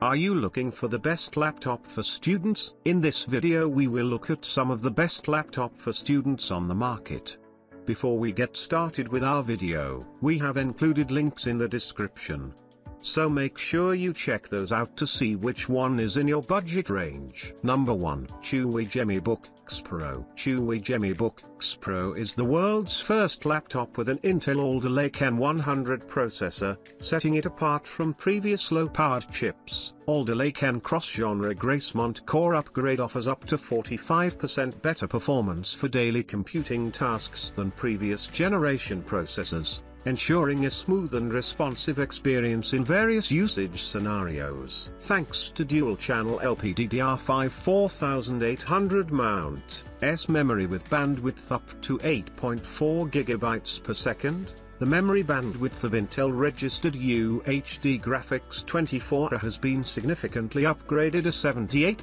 Are you looking for the best laptop for students? In this video we will look at some of the best laptop for students on the market. Before we get started with our video, we have included links in the description. So make sure you check those out to see which one is in your budget range. Number 1. Huawei GemiBook X Pro. Huawei GemiBook X Pro is the world's first laptop with an Intel Alder Lake N100 processor, setting it apart from previous low-powered chips. Alder Lake N cross-genre Gracemont Core upgrade offers up to 45% better performance for daily computing tasks than previous generation processors, ensuring a smooth and responsive experience in various usage scenarios. Thanks to dual-channel LPDDR5 4800 mount, memory with bandwidth up to 8.4 GB per second, the memory bandwidth of Intel registered UHD graphics 24 has been significantly upgraded, a 78%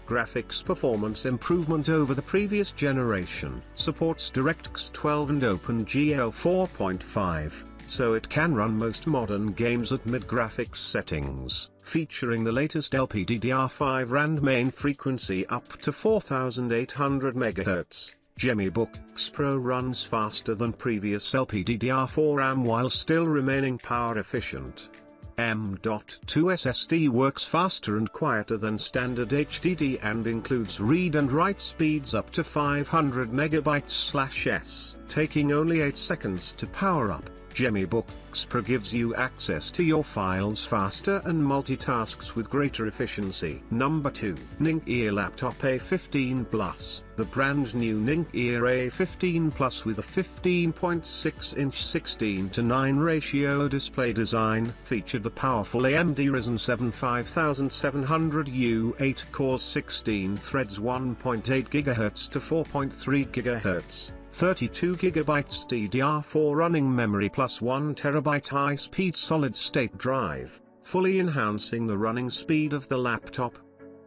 graphics performance improvement over the previous generation. Supports DirectX 12 and OpenGL 4.5, so it can run most modern games at mid-graphics settings. Featuring the latest LPDDR5 RAND main frequency up to 4800 MHz. GemiBook X Pro runs faster than previous LPDDR4 RAM while still remaining power efficient. M.2 SSD works faster and quieter than standard HDD and includes read and write speeds up to 500 MB/s, taking only 8 seconds to power up. GemiBook X Pro gives you access to your files faster and multitasks with greater efficiency. Number 2. Ning Ear Laptop A15 Plus. The brand new Ning Ear A15 Plus with a 15.6-inch 16:9 ratio display design featured the powerful AMD Ryzen 7 5700U 8 cores 16 threads 1.8 GHz to 4.3 GHz. 32 GB DDR4 running memory plus 1 TB high-speed solid-state drive, fully enhancing the running speed of the laptop.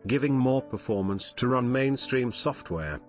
Giving more performance to run mainstream software.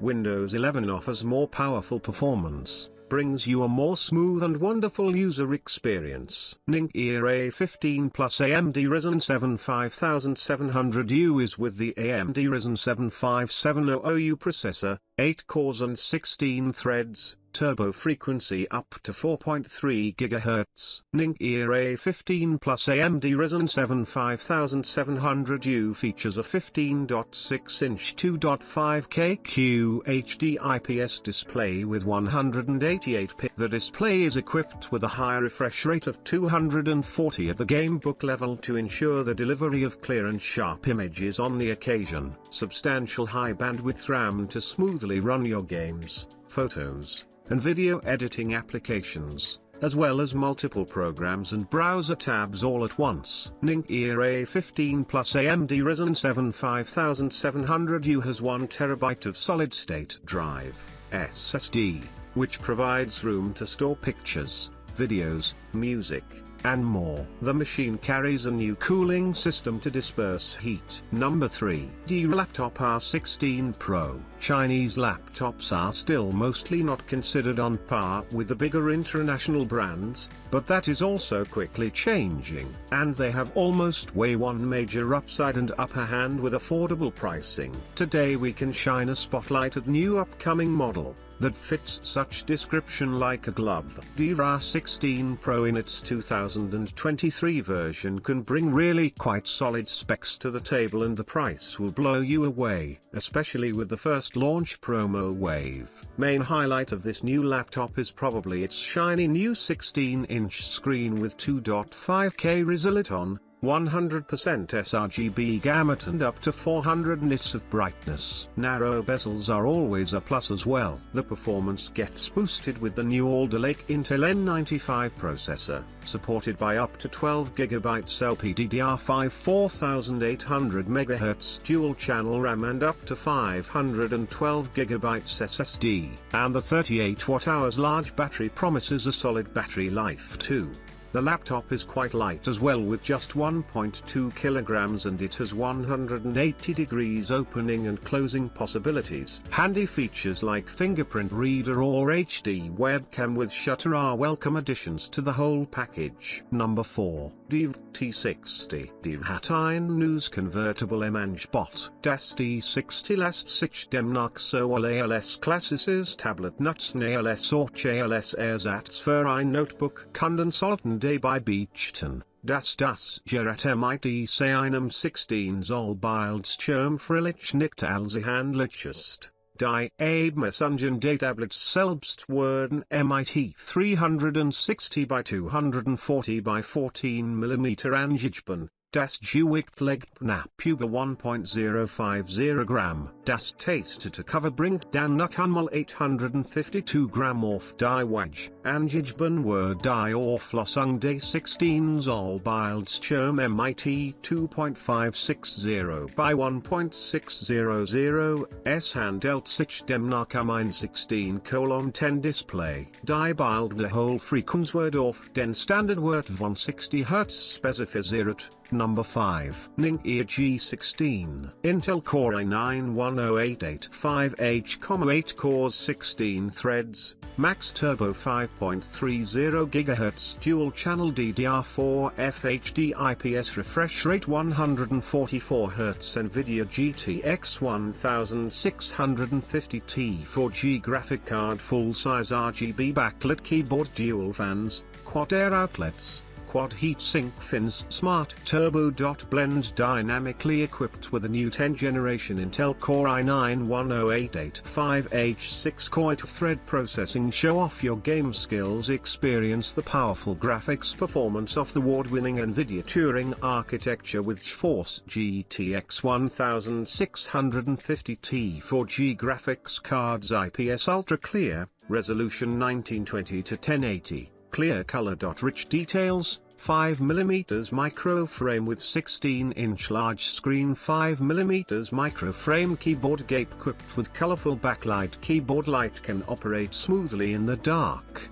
Windows 11 offers more powerful performance, brings you a more smooth and wonderful user experience. Ning Ear A15 Plus AMD Ryzen 7 5700U is with the AMD Ryzen 7 5700U processor, 8 cores and 16 threads, turbo frequency up to 4.3 GHz. Ning Ear A15 Plus AMD Ryzen 7 5700U features a 15.6-inch 2.5K QHD IPS display with 188p. The display is equipped with a high refresh rate of 240 at the gamebook level to ensure the delivery of clear and sharp images on the occasion. Substantial high bandwidth RAM to smoothly run your games, photos, and video editing applications, as well as multiple programs and browser tabs all at once. Ning Ear A15 Plus AMD Ryzen 7 5700U has 1 TB of solid-state drive, SSD, which provides room to store pictures, videos, music, and more. The machine carries a new cooling system to disperse heat. Number 3. Dell Laptop R16 Pro. Chinese laptops are still mostly not considered on par with the bigger international brands, but that is also quickly changing, and they have almost one major upside and upper hand with affordable pricing. Today we can shine a spotlight at new upcoming model that fits such description like a glove. Dell R16 Pro in its 2023 version can bring really quite solid specs to the table, and the price will blow you away, especially with the first launch promo wave. Main highlight of this new laptop is probably its shiny new 16-inch screen with 2.5K resolution, 100% sRGB gamut and up to 400 nits of brightness. Narrow bezels are always a plus as well. The performance gets boosted with the new Alder Lake Intel N95 processor, supported by up to 12 GB LPDDR5 4800 MHz dual-channel RAM and up to 512 GB SSD. And the 38 Wh large battery promises a solid battery life too. The laptop is quite light as well with just 1.2 kilograms, and it has 180 degrees opening and closing possibilities. Handy features like fingerprint reader or HD webcam with shutter are welcome additions to the whole package. Number 4. DIV T60 DIV hat ein News Convertible Bot. Das D60 lässt sich demnach sowohl als klassisches Tablet nutzen als auch als Ersatz für ein Notebook. Kunden sollten dabei beachten, dass das Gerät mit seinem 16 Zoll Bildschirm freilich nicht alleinhandlich ist. Die Abmessungen des Tablets selbst wurden mit 360 by 240 by 14 mm angegeben. Das Gewicht liegt knapp über 1.050 Gramm. Das tastete Cover bringt dann noch einmal 852 Gramm auf die Waage. Angegeben wurde die Auflösung des 16 Zoll Bildschirm mit 2.560 by 1.600. Es handelt sich demnach ein 16:10 Display. Die Bildwiederholfrequenz wird auf den Standardwert von 60 Hz spezifiziert. Number 5. Ning Ear G16 Intel Core i9-10885H, 8 cores 16 threads, max turbo 5.30 GHz dual channel DDR4 FHD IPS refresh rate 144 Hz NVIDIA GTX 1650T 4G graphic card full size RGB backlit keyboard dual fans, quad air outlets, quad heatsink fins, smart turbo. Blend dynamically equipped with a new 10th generation Intel Core i9-10885H 6-core thread processing. Show off your game skills, experience the powerful graphics performance of the award-winning NVIDIA Turing architecture with GeForce GTX 1650T 4G graphics cards, IPS ultra clear, resolution 1920 to 1080. Clear color. Rich details, 5mm micro frame with 16-inch large screen, 5mm micro frame keyboard, equipped with colorful backlight. Keyboard light can operate smoothly in the dark.